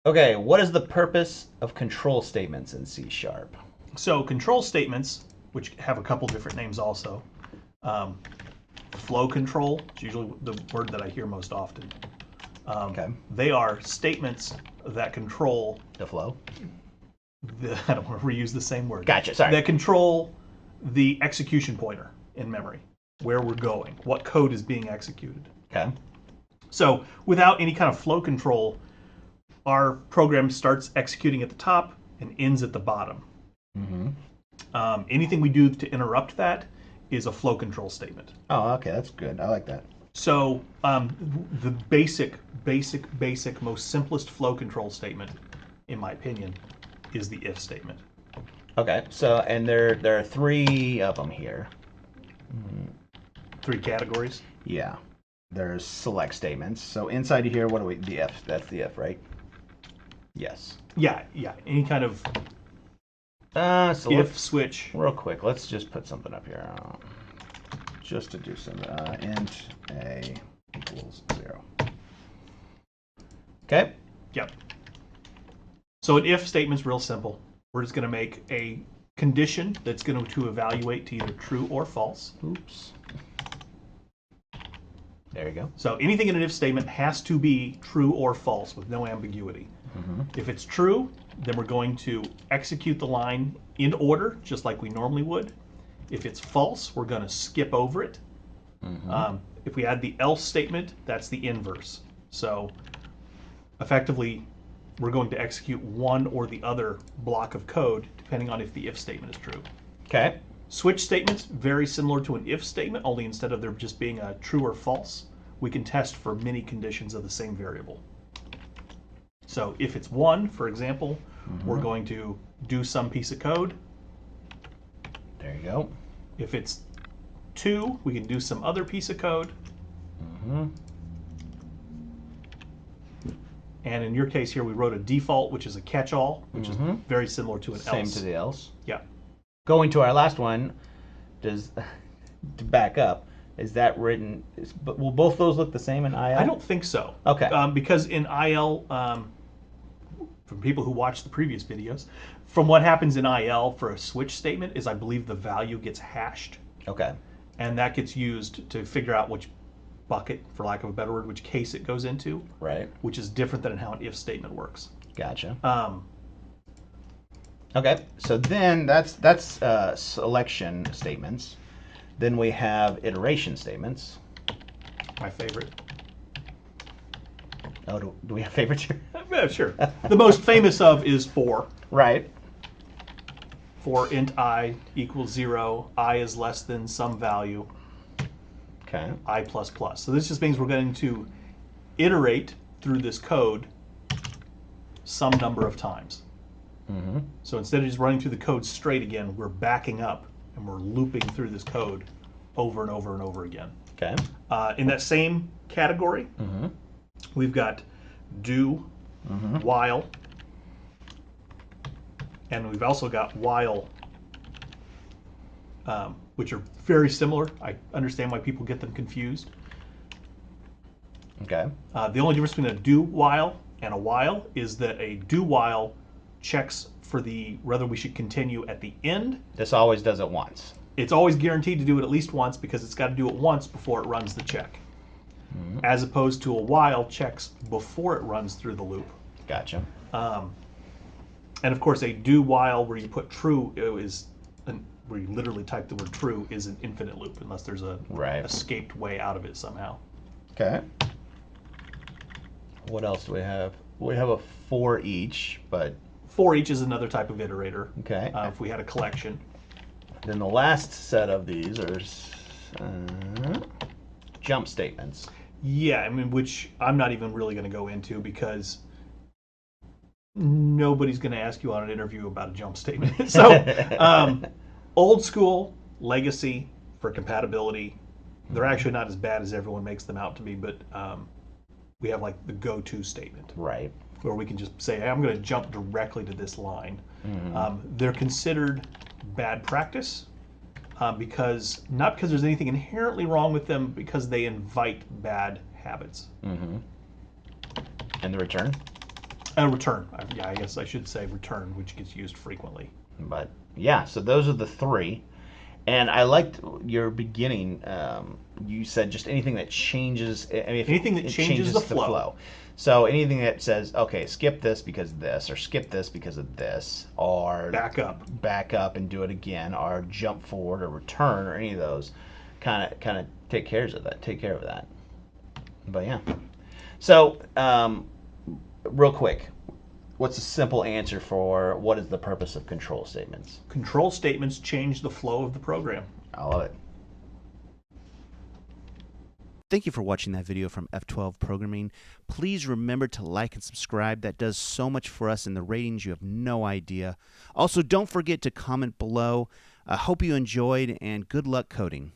Okay, what is the purpose of control statements in C Sharp? So control statements, which have a couple different names also. Um, flow control is usually the word that I hear most often. Okay. They are statements that control The flow? I don't want to reuse the same word. Gotcha, sorry. That control the execution pointer in memory, where we're going, what code is being executed. Okay. So without any kind of flow control, our program starts executing at the top and ends at the bottom. Anything we do to interrupt that is a flow control statement. Oh, okay, that's good. I like that. So the basic, most simplest flow control statement, in my opinion, is the if statement. Okay, so and there are three of them here. Three categories. Yeah. There's select statements. So inside of here, what do we? The if. That's the if, right? Yes. Yeah. Any kind of So if switch. real quick, let's just put something up here. Just to do some int a equals 0. Okay. Yep. So an if statement's real simple. We're just going to make a condition that's going to evaluate to either true or false. Oops. There you go. So anything in an if statement has to be true or false with no ambiguity. If it's true, then we're going to execute the line in order, just like we normally would. If it's false, we're going to skip over it. If we add the else statement, that's the inverse. So effectively, we're going to execute one or the other block of code, depending on if the if statement is true. Okay. Switch statements, very similar to an if statement, only instead of there just being a true or false, we can test for many conditions of the same variable. So if it's 1, for example, we're going to do some piece of code. There you go. If it's 2, we can do some other piece of code. And in your case here, we wrote a default, which is a catch-all, which is very similar to an Same else. to the else. Yeah. Going to our last one, does to back up, is that written? But will both those look the same in IL? I don't think so. Okay. Because in IL, from people who watched the previous videos, from what happens in IL for a switch statement is I believe the value gets hashed. Okay. And that gets used to figure out which bucket, for lack of a better word, which case it goes into. Right. Which is different than how an if statement works. Gotcha. Okay. So then that's selection statements. Then we have iteration statements. My favorite. Oh, do we have favorites here? Yeah, sure. The most famous of is for. Right. For int I equals 0, I is less than some value, Okay. I plus plus. So this just means we're going to iterate through this code some number of times. So instead of just running through the code straight again, we're backing up and we're looping through this code over and over and over again. Okay. In that same category, we've got do, while, and we've also got while, which are very similar. I understand why people get them confused. Okay. The only difference between a do while and a while is that a do while checks for whether we should continue at the end. This always does it once. It's always guaranteed to do it at least once because it's got to do it once before it runs the check. As opposed to a while checks before it runs through the loop. Gotcha. And of course, a do while where you put true where you literally type the word true is an infinite loop unless there's a escaped way out of it somehow. Okay. What else do we have? We have a for each, but For each is another type of iterator. okay. If we had a collection. Then the last set of these are jump statements. Yeah, I mean, which I'm not even really going to go into because nobody's going to ask you on an interview about a jump statement. So, old school, legacy for compatibility. They're actually not as bad as everyone makes them out to be, but we have like the go-to statement. Right. Where we can just say, hey, I'm going to jump directly to this line. They're considered bad practice not because there's anything inherently wrong with them, because they invite bad habits. And the return? Return. Yeah, I guess I should say return, which gets used frequently. But yeah, so those are the three. And I liked your beginning. You said just anything that changes. I mean, if Anything that it changes the flow. So anything that says, okay, skip this because of this, or skip this because of this, or Back up. and do it again, or jump forward or return, or any of those, kind of take care of that. Take care of that. But yeah. So real quick, what's a simple answer for what is the purpose of control statements? Control statements change the flow of the program. I love it. Thank you for watching that video from F12 Programming. Please remember to like and subscribe. That does so much for us in the ratings. You have no idea. Also, don't forget to comment below. I hope you enjoyed, and good luck coding.